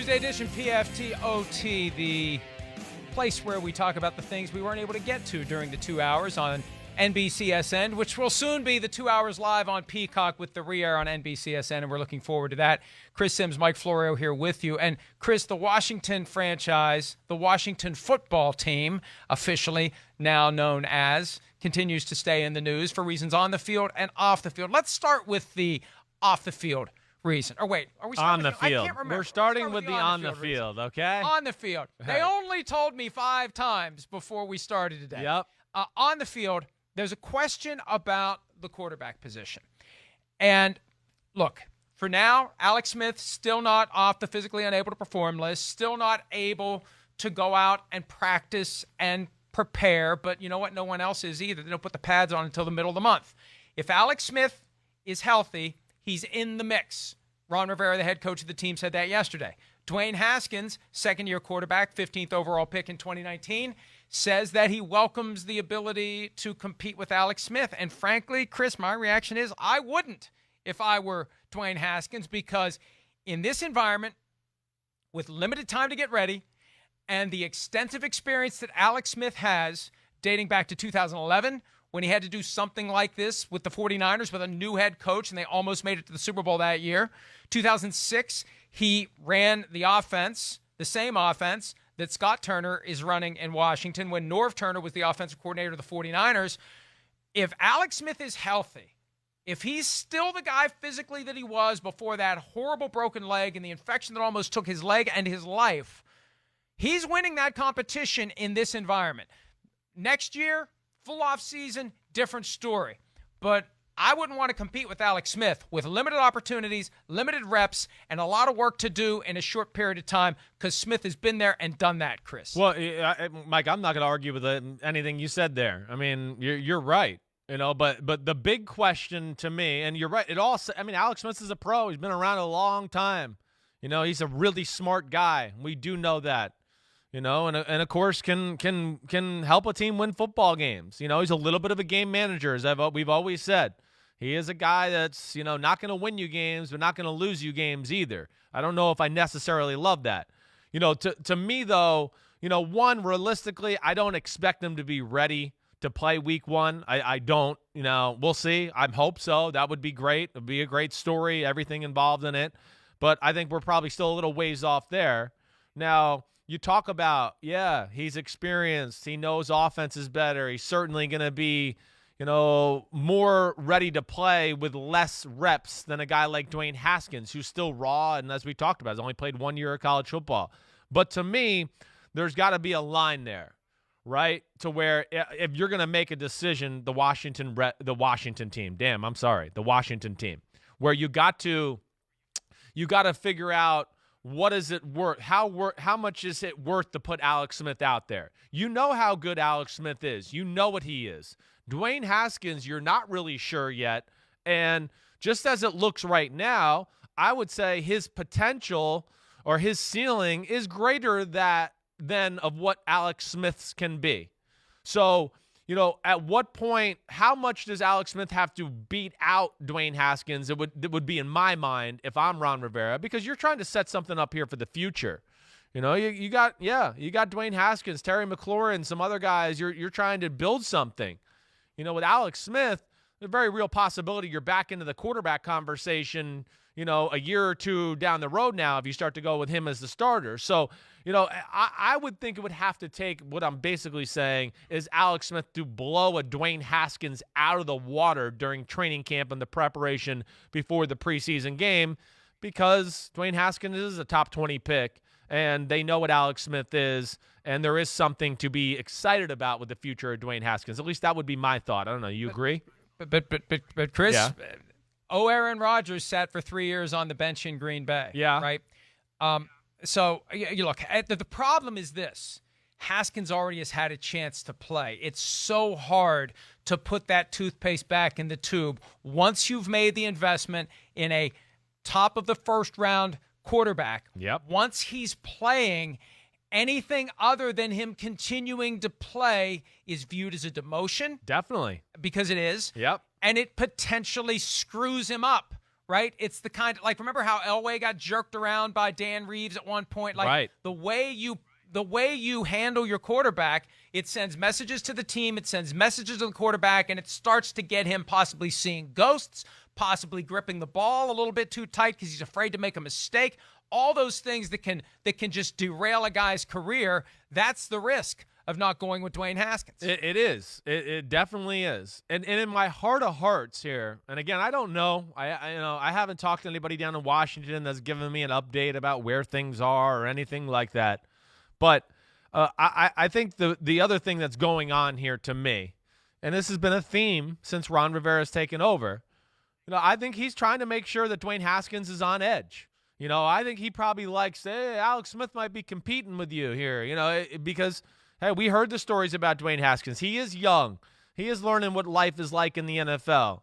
Tuesday edition PFT OT, the place where we talk about the things we weren't able to get to during the 2 hours on NBCSN, which will soon be the 2 hours live on Peacock with the re-air on NBCSN, and we're looking forward to that. Chris Simms, Mike Florio here with you. And Chris, the Washington franchise, the Washington football team, officially now known as, continues to stay in the news for reasons on the field and off the field. Let's start with the off the field reason. Or wait, are we on the field? field? I can't remember. We're starting with the on the field, okay? On the field. They only told me 5 times before we started today. Yep. On the field, there's a question about the quarterback position. And look, for now, Alex Smith still not off the physically unable to perform list, still not able to go out and practice and prepare. But you know what? No one else is either. They don't put the pads on until the middle of the month. If Alex Smith is healthy, he's in the mix. Ron Rivera, the head coach of the team, said that yesterday. Dwayne Haskins, second-year quarterback, 15th overall pick in 2019, says that he welcomes the ability to compete with Alex Smith. And frankly, Chris, my reaction is I wouldn't if I were Dwayne Haskins, because in this environment, with limited time to get ready and the extensive experience that Alex Smith has dating back to 2011, when he had to do something like this with the 49ers with a new head coach, and they almost made it to the Super Bowl that year. 2006, he ran the offense, the same offense that Scott Turner is running in Washington when Norv Turner was the offensive coordinator of the 49ers. If Alex Smith is healthy, if he's still the guy physically that he was before that horrible broken leg and the infection that almost took his leg and his life, he's winning that competition in this environment. Next year, full off season, different story. But I wouldn't want to compete with Alex Smith with limited opportunities, limited reps, and a lot of work to do in a short period of time, because Smith has been there and done that, Chris. Well, Mike, I'm not going to argue with anything you said there. I mean, you're right, but the big question to me, and you're right, Alex Smith is a pro. He's been around a long time. He's a really smart guy. We do know that. And of course can help a team win football games. He's a little bit of a game manager, as we've always said. He is a guy that's, not going to win you games, but not going to lose you games either. I don't know if I necessarily love that. To me, though, one, realistically, I don't expect him to be ready to play week 1. I don't. We'll see. I hope so. That would be great. It would be a great story, everything involved in it. But I think we're probably still a little ways off there. Now, you talk about, he's experienced. He knows offense is better. He's certainly going to be, more ready to play with less reps than a guy like Dwayne Haskins, who's still raw and, as we talked about, has only played 1 year of college football. But to me, there's got to be a line there, right, to where if you're going to make a decision, the Washington team, where you got to figure out, what is it worth? How much is it worth to put Alex Smith out there? You know how good Alex Smith is. You know what he is. Dwayne Haskins, you're not really sure yet. And just as it looks right now, I would say his potential or his ceiling is greater than of what Alex Smith's can be. So, at what point, how much does Alex Smith have to beat out Dwayne Haskins? It would be in my mind if I'm Ron Rivera, because you're trying to set something up here for the future. You got Dwayne Haskins, Terry McLaurin, some other guys. You're trying to build something. With Alex Smith, there's a very real possibility you're back into the quarterback conversation, a year or two down the road now if you start to go with him as the starter. So, I would think it would have to take, what I'm basically saying is, Alex Smith to blow a Dwayne Haskins out of the water during training camp and the preparation before the preseason game, because Dwayne Haskins is a top 20 pick, and they know what Alex Smith is, and there is something to be excited about with the future of Dwayne Haskins. At least that would be my thought. I don't know. You agree? But Chris, yeah. Aaron Rodgers sat for 3 years on the bench in Green Bay. Yeah. Right? So, you look, the problem is this. Haskins already has had a chance to play. It's so hard to put that toothpaste back in the tube once you've made the investment in a top of the first round quarterback. Yep. Once he's playing, anything other than him continuing to play is viewed as a demotion. Definitely. Because it is. Yep. And it potentially screws him up right? It's the kind of, like, remember how Elway got jerked around by Dan Reeves at one point? Like, right. the way you handle your quarterback, it sends messages to the team, it sends messages to the quarterback, and it starts to get him possibly seeing ghosts, possibly gripping the ball a little bit too tight because he's afraid to make a mistake. All those things that can just derail a guy's career. That's the risk of not going with Dwayne Haskins. It is. It definitely is. And in my heart of hearts here, and again, I don't know. I haven't talked to anybody down in Washington that's given me an update about where things are or anything like that. But I think the other thing that's going on here to me, and this has been a theme since Ron Rivera's taken over, I think he's trying to make sure that Dwayne Haskins is on edge. I think he probably likes, hey, Alex Smith might be competing with you here, because, hey, we heard the stories about Dwayne Haskins. He is young. He is learning what life is like in the NFL.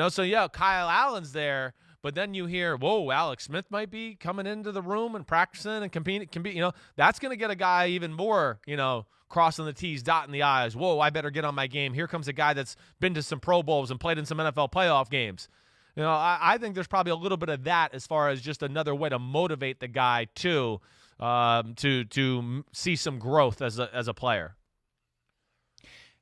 So, yeah, Kyle Allen's there, but then you hear, whoa, Alex Smith might be coming into the room and practicing and competing. That's going to get a guy even more, crossing the T's, dotting the I's. Whoa, I better get on my game. Here comes a guy that's been to some Pro Bowls and played in some NFL playoff games. I think there's probably a little bit of that as far as just another way to motivate the guy to see some growth as a player.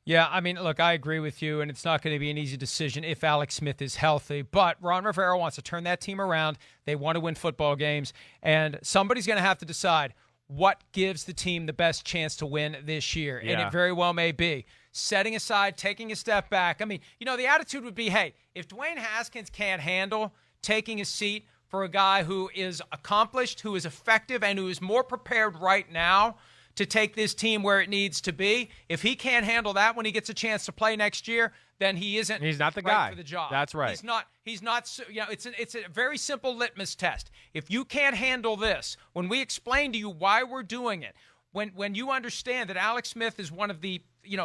Yeah, I mean, look, I agree with you, and it's not going to be an easy decision if Alex Smith is healthy. But Ron Rivera wants to turn that team around. They want to win football games, and somebody's going to have to decide what gives the team the best chance to win this year. Yeah. And it very well may be setting aside, taking a step back. I mean, the attitude would be, hey, if Dwayne Haskins can't handle taking a seat for a guy who is accomplished, who is effective, and who is more prepared right now to take this team where it needs to be, if he can't handle that when he gets a chance to play next year, then he's not the guy for the job. That's right. He's not. It's a very simple litmus test. If you can't handle this, when we explain to you why we're doing it, when you understand that Alex Smith is one of the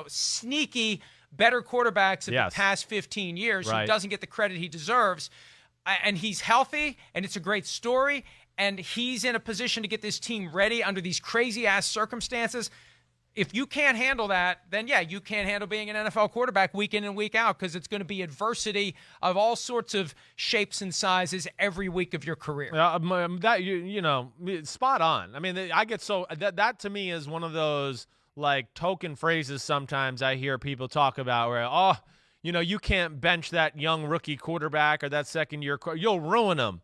sneaky better quarterbacks of the past 15 years, who doesn't get the credit he deserves, and he's healthy, and it's a great story, and he's in a position to get this team ready under these crazy-ass circumstances. If you can't handle that, then, yeah, you can't handle being an NFL quarterback week in and week out, because it's going to be adversity of all sorts of shapes and sizes every week of your career. Spot on. I mean, I get so that to me is one of those like token phrases sometimes I hear people talk about where, you can't bench that young rookie quarterback or that second-year you'll ruin him.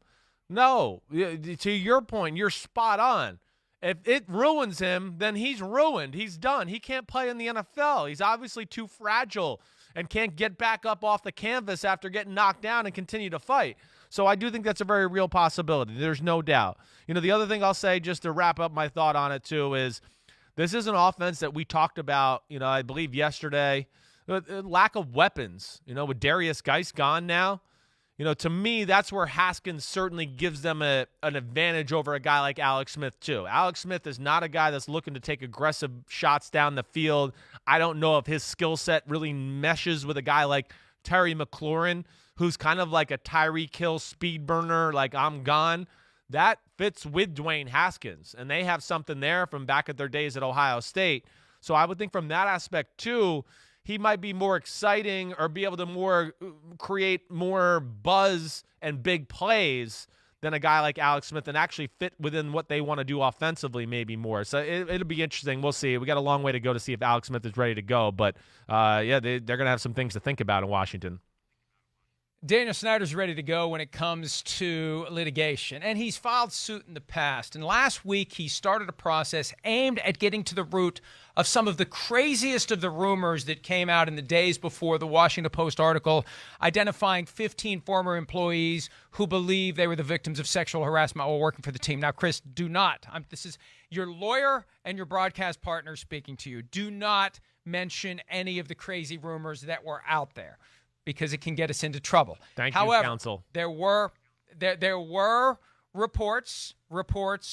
No, to your point, you're spot on. If it ruins him, then he's ruined. He's done. He can't play in the NFL. He's obviously too fragile and can't get back up off the canvas after getting knocked down and continue to fight. So I do think that's a very real possibility. There's no doubt. The other thing I'll say, just to wrap up my thought on it too, is this is an offense that we talked about, I believe yesterday, lack of weapons, with Darius Geis gone now. To me, that's where Haskins certainly gives them an advantage over a guy like Alex Smith, too. Alex Smith is not a guy that's looking to take aggressive shots down the field. I don't know if his skill set really meshes with a guy like Terry McLaurin, who's kind of like a Tyreek Hill speed burner, like I'm gone. That fits with Dwayne Haskins, and they have something there from back at their days at Ohio State. So I would think from that aspect, too, he might be more exciting or be able to create more buzz and big plays than a guy like Alex Smith, and actually fit within what they want to do offensively maybe more. So it'll be interesting. We'll see. We got a long way to go to see if Alex Smith is ready to go. But, they're going to have some things to think about in Washington. Daniel Snyder's ready to go when it comes to litigation, and he's filed suit in the past. And last week, he started a process aimed at getting to the root of some of the craziest of the rumors that came out in the days before the Washington Post article identifying 15 former employees who believe they were the victims of sexual harassment while working for the team. Now, Chris, do not. This is your lawyer and your broadcast partner speaking to you. Do not mention any of the crazy rumors that were out there, because it can get us into trouble. However, you, counsel. There were reports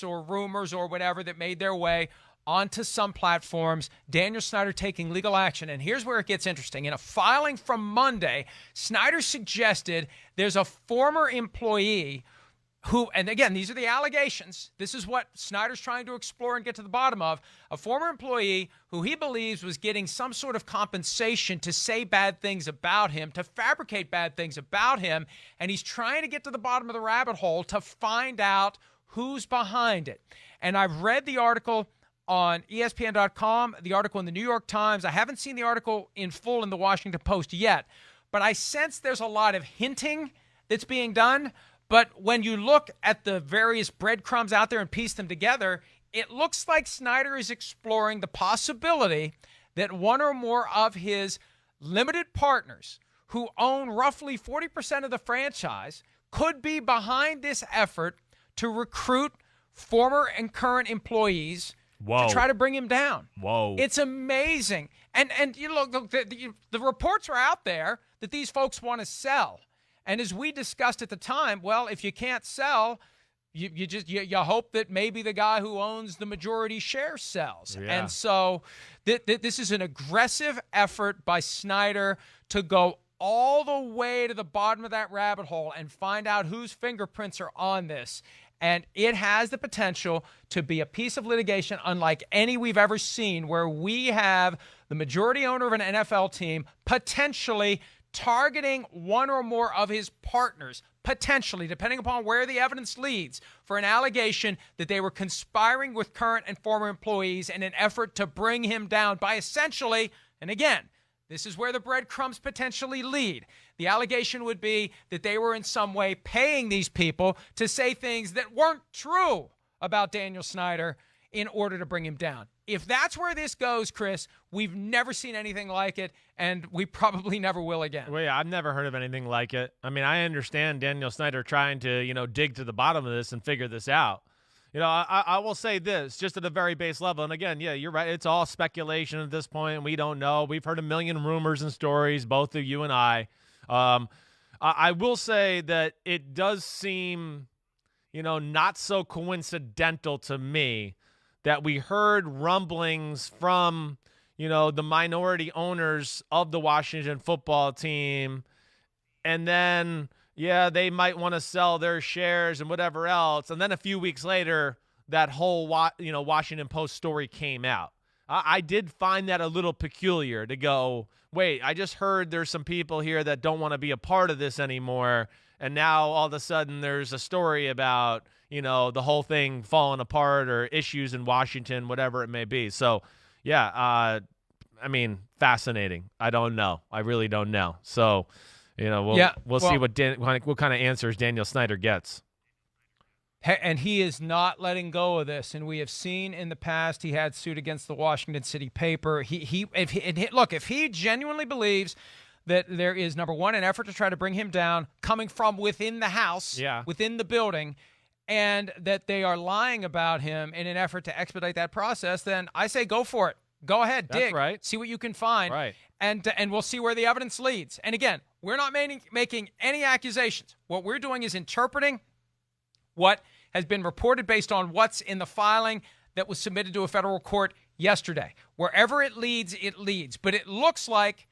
or rumors or whatever that made their way onto some platforms. Daniel Snyder taking legal action. And here's where it gets interesting. In a filing from Monday, Snyder suggested there's a former employee and again, these are the allegations. This is what Snyder's trying to explore and get to the bottom of. A former employee who he believes was getting some sort of compensation to say bad things about him, to fabricate bad things about him, and he's trying to get to the bottom of the rabbit hole to find out who's behind it. And I've read the article on ESPN.com, the article in the New York Times. I haven't seen the article in full in the Washington Post yet, but I sense there's a lot of hinting that's being done. But when you look at the various breadcrumbs out there and piece them together, it looks like Snyder is exploring the possibility that one or more of his limited partners who own roughly 40% of the franchise could be behind this effort to recruit former and current employees to try to bring him down. Whoa. It's amazing. And you look, the reports are out there that these folks want to sell. And as we discussed at the time, well, if you can't sell, you hope that maybe the guy who owns the majority share sells. Yeah. And so this is an aggressive effort by Snyder to go all the way to the bottom of that rabbit hole and find out whose fingerprints are on this. And it has the potential to be a piece of litigation unlike any we've ever seen, where we have the majority owner of an NFL team potentially targeting one or more of his partners, potentially, depending upon where the evidence leads, for an allegation that they were conspiring with current and former employees in an effort to bring him down by essentially, and again, this is where the breadcrumbs potentially lead. The allegation would be that they were in some way paying these people to say things that weren't true about Daniel Snyder in order to bring him down. If that's where this goes, Chris, we've never seen anything like it, and we probably never will again. Well, yeah, I've never heard of anything like it. I mean, I understand Daniel Snyder trying to, dig to the bottom of this and figure this out. I will say this, just at a very base level, and again, yeah, you're right, it's all speculation at this point. We don't know. We've heard a million rumors and stories, both of you and I. I will say that it does seem, not so coincidental to me that we heard rumblings from, the minority owners of the Washington football team, and then, yeah, they might want to sell their shares and whatever else, and then a few weeks later, that whole, Washington Post story came out. I did find that a little peculiar to go, wait, I just heard there's some people here that don't want to be a part of this anymore, and now all of a sudden there's a story about, the whole thing falling apart or issues in Washington, whatever it may be. So, yeah, fascinating. I don't know. I really don't know. So, we'll see what kind of answers Daniel Snyder gets. And he is not letting go of this. And we have seen in the past he had suit against the Washington City paper. If he genuinely believes that there is, number one, an effort to try to bring him down coming from within the house, within the building, and that they are lying about him in an effort to expedite that process, then I say go for it. Go ahead, dig. That's right. See what you can find. Right. And we'll see where the evidence leads. And again, we're not making any accusations. What we're doing is interpreting what has been reported based on what's in the filing that was submitted to a federal court yesterday. Wherever it leads, it leads. But it looks like,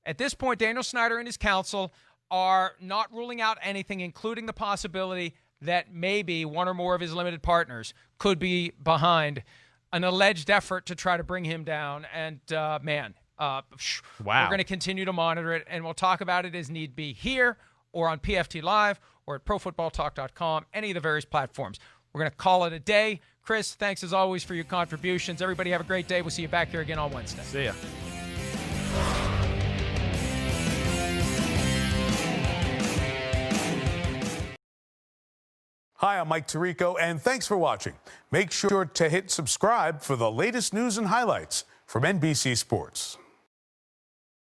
at this point, Daniel Snyder and his counsel are not ruling out anything, including the possibility that maybe one or more of his limited partners could be behind an alleged effort to try to bring him down. And, wow. We're going to continue to monitor it, and we'll talk about it as need be here or on PFT Live or at ProFootballTalk.com, any of the various platforms. We're going to call it a day. Chris, thanks as always for your contributions. Everybody have a great day. We'll see you back here again on Wednesday. See ya. Hi, I'm Mike Tirico, and thanks for watching. Make sure to hit subscribe for the latest news and highlights from NBC Sports.